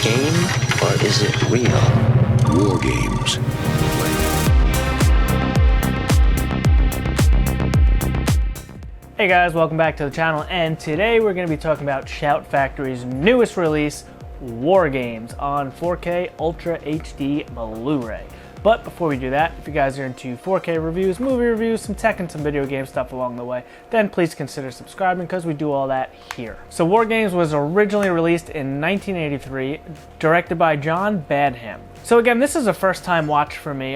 game or is it real? WarGames. Hey guys, welcome back to the channel, and today we're going to be talking about Shout Factory's newest release, WarGames, on 4K Ultra HD Blu-ray. But before we do that, if you guys are into 4K reviews, movie reviews, some tech and some video game stuff along the way, then please consider subscribing because we do all that here. So WarGames was originally released in 1983, directed by John Badham. So again, this is a first time watch for me.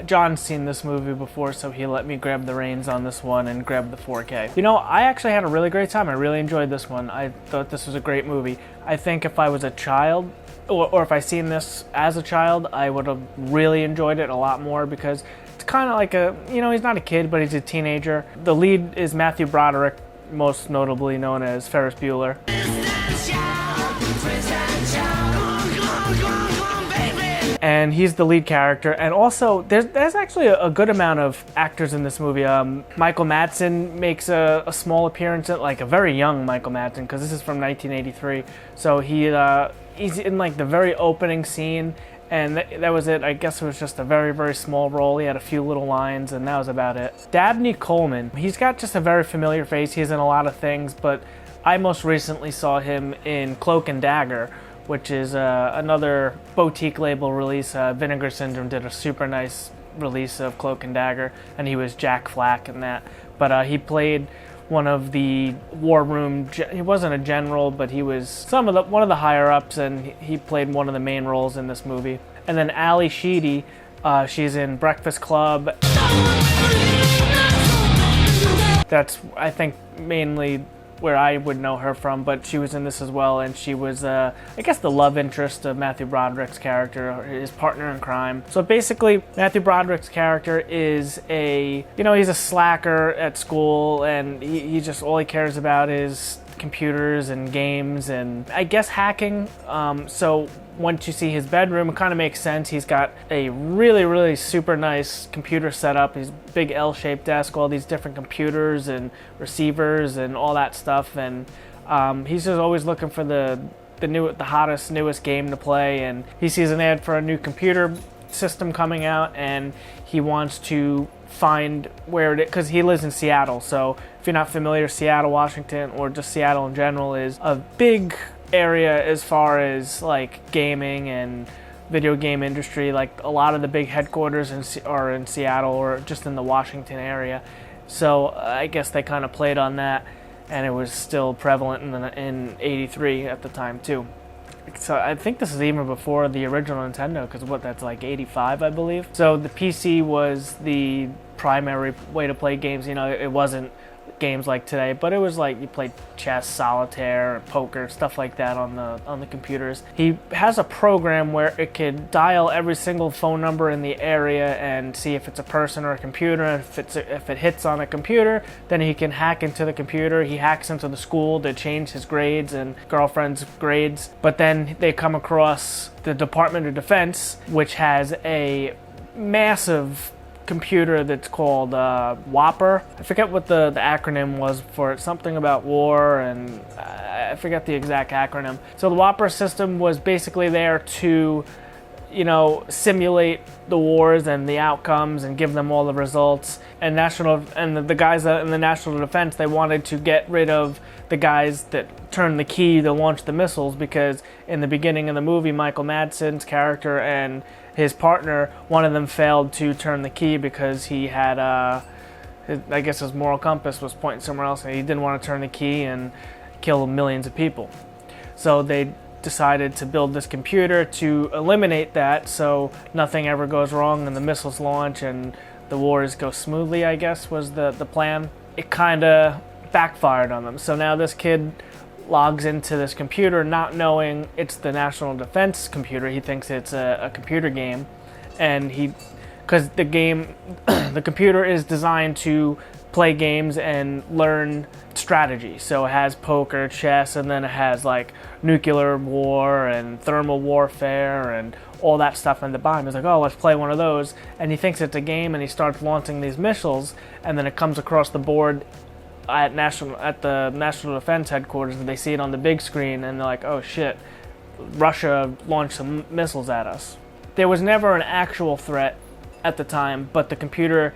John's seen this movie before, so he let me grab the reins on this one and grab the 4K. You know, I actually had a really great time. I really enjoyed this one. I thought this was a great movie. I think if I was a child, or if I seen this as a child, I would have really enjoyed it a lot more because it's kind of like a, you know, he's not a kid, but he's a teenager. The lead is Matthew Broderick, most notably known as Ferris Bueller. And he's the lead character, and also there's actually a good amount of actors in this movie. Michael Madsen makes a small appearance, like a very young Michael Madsen, because this is from 1983. So he's in like the very opening scene, and that was it. I guess it was just a very, very small role. He had a few little lines, and that was about it. Dabney Coleman, he's got just a very familiar face. He's in a lot of things, but I most recently saw him in Cloak and Dagger, which is another boutique label release. Vinegar Syndrome did a super nice release of Cloak and Dagger, and he was Jack Flack in that. But he played one of the war room. He wasn't a general, but he was one of the higher ups, and he played one of the main roles in this movie. And then Ali Sheedy, she's in Breakfast Club. That's, I think, mainly where I would know her from, but she was in this as well, and she was, I guess, the love interest of Matthew Broderick's character, his partner in crime. So basically, Matthew Broderick's character is he's a slacker at school, and he just, all he cares about is computers and games and, I guess, hacking. So once you see his bedroom, it kind of makes sense. He's got a really, really super nice computer setup. He's big L-shaped desk, all these different computers and receivers and all that stuff. And he's just always looking for the hottest, newest game to play. And he sees an ad for a new computer system coming out, and he wants to find where it is, because he lives in Seattle. So if you're not familiar, Seattle, Washington, or just Seattle in general, is a big area as far as like gaming and video game industry. Like a lot of the big headquarters are in Seattle or just in the Washington area. So I guess they kind of played on that, and it was still prevalent in '83 at the time too. So I think this is even before the original Nintendo, because that's like '85, I believe. So the PC was the primary way to play games. You know, it wasn't games like today, but it was like you played chess, solitaire, poker, stuff like that on the computers. He has a program where it could dial every single phone number in the area and see if it's a person or a computer. And if it hits on a computer, then he can hack into the computer. He hacks into the school to change his grades and girlfriend's grades. But then they come across the Department of Defense, which has a massive computer that's called Whopper. I forget what the acronym was for it, something about war, and I forget the exact acronym. So the Whopper system was basically there to, you know, simulate the wars and the outcomes and give them all the results. And the guys in the National Defense, they wanted to get rid of the guys that turned the key to launch the missiles, because in the beginning of the movie, Michael Madsen's character and his partner, one of them failed to turn the key because he had, I guess his moral compass was pointing somewhere else, and he didn't want to turn the key and kill millions of people. So they decided to build this computer to eliminate that, so nothing ever goes wrong and the missiles launch and the wars go smoothly, I guess, was the plan. It kind of backfired on them. So now this kid logs into this computer not knowing it's the National Defense computer. He thinks it's a computer game, and because the computer is designed to play games and learn strategy. So it has poker, chess, and then it has like nuclear war and thermal warfare and all that stuff in the bottom. He's like, oh, let's play one of those. And he thinks it's a game, and he starts launching these missiles, and then it comes across the board at the National Defense headquarters, and they see it on the big screen, and they're like, oh shit, Russia launched some missiles at us. There was never an actual threat at the time, but the computer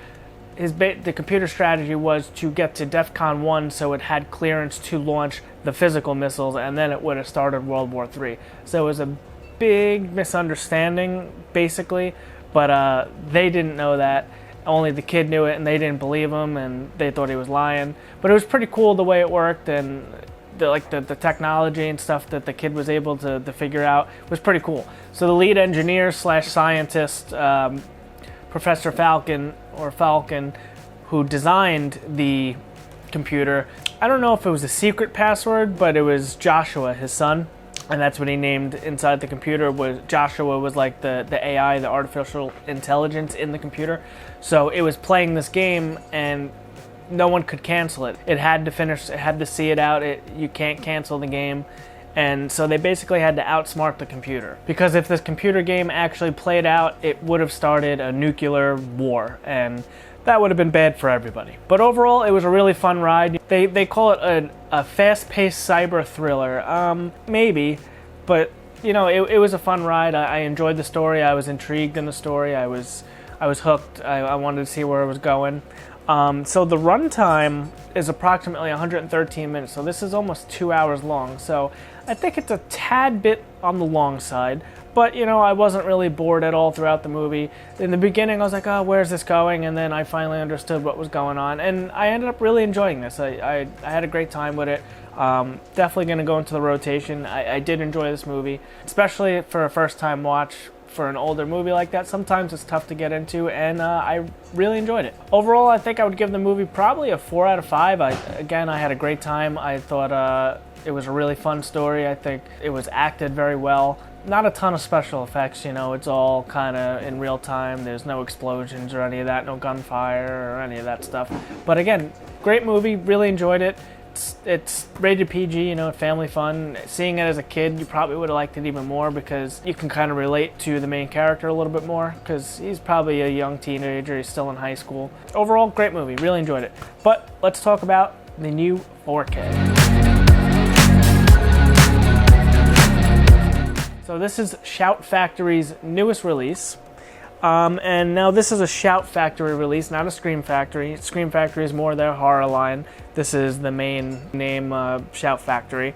strategy was to get to DEFCON 1 so it had clearance to launch the physical missiles, and then it would have started World War III. So it was a big misunderstanding, basically, but they didn't know that. Only the kid knew it, and they didn't believe him, and they thought he was lying. But it was pretty cool the way it worked, and the technology and stuff that the kid was able to figure out was pretty cool. So the lead engineer / scientist, Professor Falcon, who designed the computer, I don't know if it was a secret password, but it was Joshua, his son, and that's what he named inside the computer. Was Joshua was like the AI, the artificial intelligence in the computer. So it was playing this game, and no one could cancel it. It had to finish, it had to see it out. You can't cancel the game. And so they basically had to outsmart the computer. Because if this computer game actually played out, it would have started a nuclear war. And that would have been bad for everybody. But overall, it was a really fun ride. They call it a fast-paced cyber thriller. Maybe. But, you know, it was a fun ride. I enjoyed the story. I was intrigued in the story. I was hooked. I wanted to see where it was going. So the runtime is approximately 113 minutes, so this is almost 2 hours long. So I think it's a tad bit on the long side, but you know, I wasn't really bored at all throughout the movie. In the beginning, I was like, oh, where's this going? And then I finally understood what was going on, and I ended up really enjoying this. I had a great time with it. Definitely going to go into the rotation. I did enjoy this movie, especially for a first-time watch. For an older movie like that, sometimes it's tough to get into, and I really enjoyed it. Overall, I think I would give the movie probably a 4 out of 5. I had a great time. I thought it was a really fun story. I think it was acted very well. Not a ton of special effects, you know, it's all kind of in real time. There's no explosions or any of that, no gunfire or any of that stuff. But again, great movie, really enjoyed it. It's rated PG, you know, family fun. Seeing it as a kid, you probably would have liked it even more because you can kind of relate to the main character a little bit more because he's probably a young teenager, he's still in high school. Overall, great movie, really enjoyed it. But let's talk about the new 4K. So this is Shout Factory's newest release. And now this is a Shout Factory release, not a Scream Factory. Scream Factory is more their horror line. This is the main name, Shout Factory.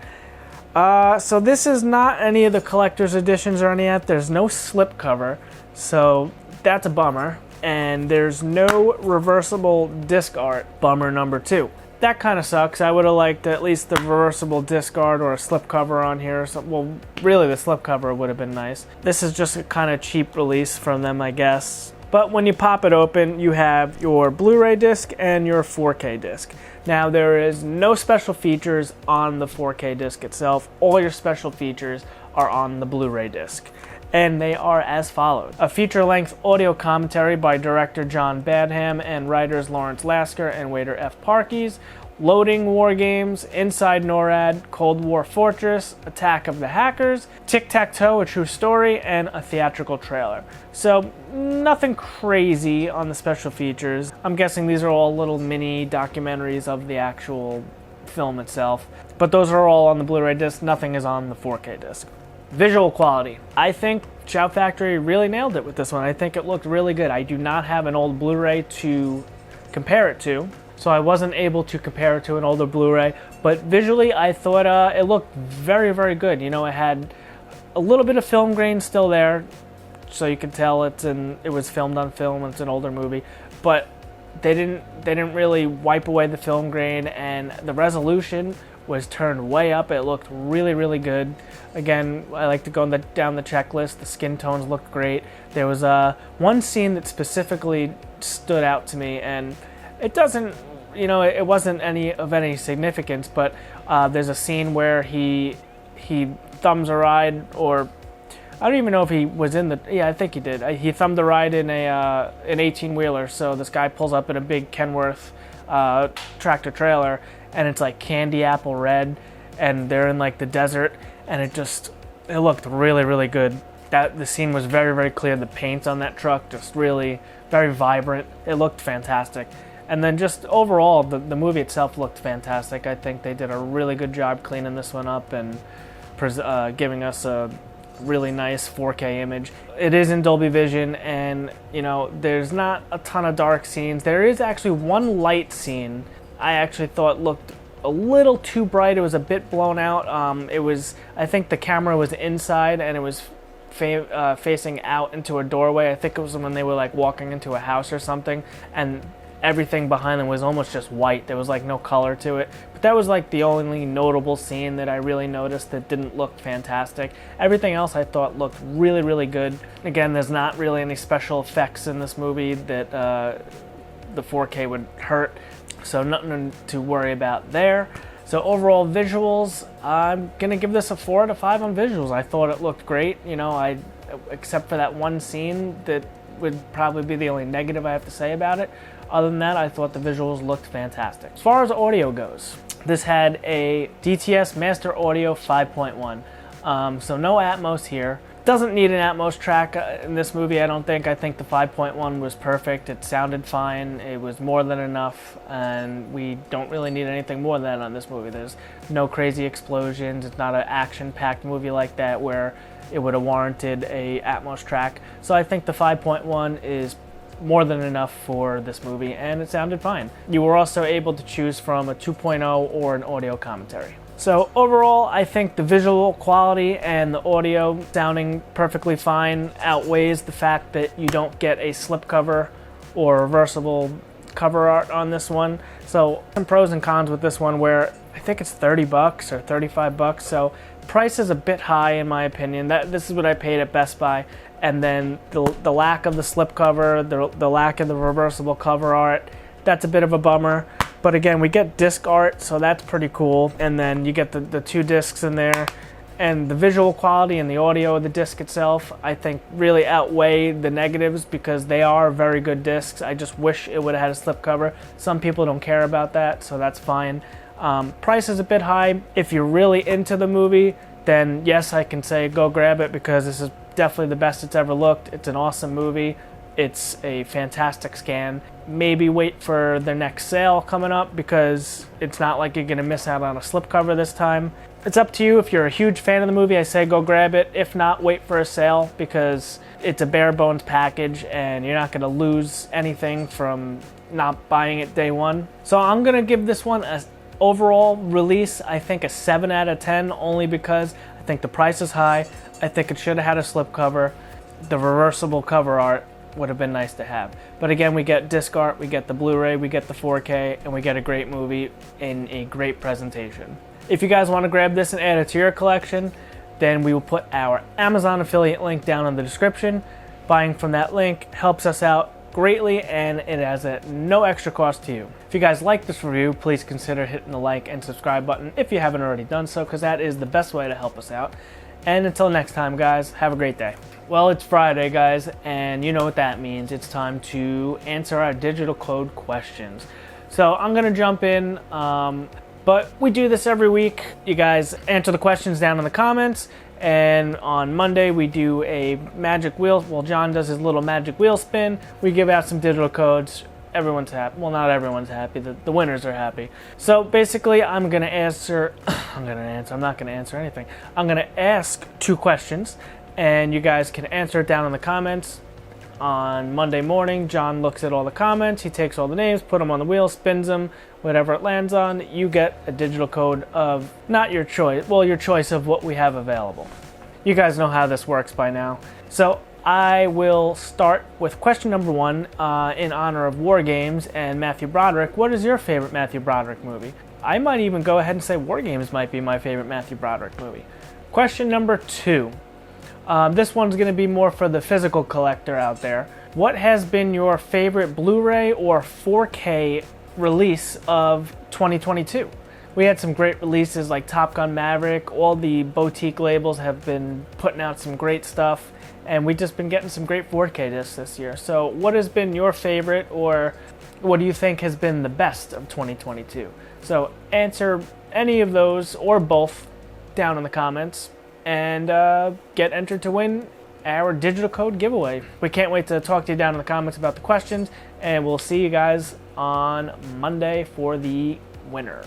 So this is not any of the collector's editions or any of that. There's no slipcover, so that's a bummer. And there's no reversible disc art, bummer number 2. That kind of sucks. I would have liked at least the reversible disc art or a slipcover on here. Well, really the slipcover would have been nice. This is just a kind of cheap release from them, I guess. But when you pop it open, you have your Blu-ray disc and your 4K disc. Now, there is no special features on the 4K disc itself. All your special features are on the Blu-ray disc. And they are as follows. A feature-length audio commentary by director John Badham and writers Lawrence Lasker and Wader F. Parkes. Loading WarGames, Inside NORAD, Cold War Fortress, Attack of the Hackers, Tic-Tac-Toe, A True Story, and a theatrical trailer. So, nothing crazy on the special features. I'm guessing these are all little mini documentaries of the actual film itself. But those are all on the Blu-ray disc, nothing is on the 4K disc. Visual quality. I think Shout Factory really nailed it with this one. I think it looked really good. I do not have an old Blu-ray to compare it to, so I wasn't able to compare it to an older Blu-ray, but visually I thought it looked very, very good. You know, it had a little bit of film grain still there, so you could tell it was filmed on film, it's an older movie, but they didn't really wipe away the film grain, and the resolution was turned way up. It looked really, really good. Again, I like to go down the checklist. The skin tones looked great. There was one scene that specifically stood out to me, and it doesn't, you know, it wasn't any significance, but there's a scene where he thumbs a ride, or I don't even know if he was in the, yeah, I think he did. He thumbed a ride in an 18-wheeler, so this guy pulls up in a big Kenworth tractor trailer, and it's like candy apple red, and they're in like the desert, and it looked really, really good. The scene was very, very clear. The paint on that truck just really very vibrant. It looked fantastic. And then just overall, the movie itself looked fantastic. I think they did a really good job cleaning this one up, and giving us a really nice 4K image. It is in Dolby Vision, and there's not a ton of dark scenes. There is actually one light scene I actually thought looked a little too bright. It was a bit blown out. I think the camera was inside and it was facing out into a doorway. I think it was when they were like walking into a house or something, and everything behind them was almost just white. There was like no color to it. But that was like the only notable scene that I really noticed that didn't look fantastic. Everything else I thought looked really, really good. Again, there's not really any special effects in this movie that the 4K would hurt, so nothing to worry about there. So overall visuals, I'm going to give this a 4 out of 5 on visuals. I thought it looked great. Except for that one scene that would probably be the only negative I have to say about it. Other than that, I thought the visuals looked fantastic. As far as audio goes, this had a DTS Master Audio 5.1. So no Atmos here. Doesn't need an Atmos track in this movie, I don't think. I think the 5.1 was perfect. It sounded fine. It was more than enough, and we don't really need anything more than that on this movie. There's no crazy explosions. It's not an action-packed movie like that where it would have warranted a Atmos track. So I think the 5.1 is more than enough for this movie, and it sounded fine. You were also able to choose from a 2.0 or an audio commentary. So overall, I think the visual quality and the audio sounding perfectly fine outweighs the fact that you don't get a slipcover or reversible cover art on this one. So some pros and cons with this one, where I think it's $30 or $35, so price is a bit high in my opinion. This is what I paid at Best Buy, and then the lack of the slipcover, the lack of the reversible cover art, that's a bit of a bummer. But again, we get disc art, so that's pretty cool. And then you get the 2 discs in there. And the visual quality and the audio of the disc itself, I think, really outweigh the negatives because they are very good discs. I just wish it would have had a slipcover. Some people don't care about that, so that's fine. Price is a bit high. If you're really into the movie, then yes, I can say go grab it because this is definitely the best it's ever looked. It's an awesome movie. It's a fantastic scan. Maybe wait for their next sale coming up because it's not like you're going to miss out on a slipcover this time. It's up to you. If you're a huge fan of the movie, I say go grab it. If not, wait for a sale because it's a bare bones package and you're not going to lose anything from not buying it day one. So I'm going to give this one an overall release, I think a 7 out of 10, only because I think the price is high. I think it should have had a slipcover. The reversible cover art would have been nice to have. But again, we get disc art, we get the Blu-ray, we get the 4K, and we get a great movie in a great presentation. If you guys want to grab this and add it to your collection, then we will put our Amazon affiliate link down in the description. Buying from that link helps us out greatly, and it has no extra cost to you. If you guys like this review, please consider hitting the like and subscribe button if you haven't already done so, because that is the best way to help us out. And until next time, guys, have a great day. Well, it's Friday, guys, and you know what that means. It's time to answer our digital code questions. So I'm going to jump in, but we do this every week. You guys answer the questions down in the comments, and on Monday we do a magic wheel. Well, John does his little magic wheel spin. We give out some digital codes. Everyone's happy. Well, not everyone's happy. The winners are happy. So basically, I'm going to answer. I'm not going to answer anything. I'm going to ask 2 questions, and you guys can answer it down in the comments. On Monday morning, John looks at all the comments. He takes all the names, put them on the wheel, spins them. Whatever it lands on, you get a digital code of not your choice. Well, your choice of what we have available. You guys know how this works by now. So I will start with question number 1 in honor of WarGames and Matthew Broderick. What is your favorite Matthew Broderick movie? I might even go ahead and say WarGames might be my favorite Matthew Broderick movie. Question number 2. This one's going to be more for the physical collector out there. What has been your favorite Blu-ray or 4K release of 2022? We had some great releases like Top Gun Maverick. All the boutique labels have been putting out some great stuff, and we've just been getting some great 4K discs this year. So what has been your favorite, or what do you think has been the best of 2022? So answer any of those or both down in the comments and get entered to win our digital code giveaway. We can't wait to talk to you down in the comments about the questions, and we'll see you guys on Monday for the winner.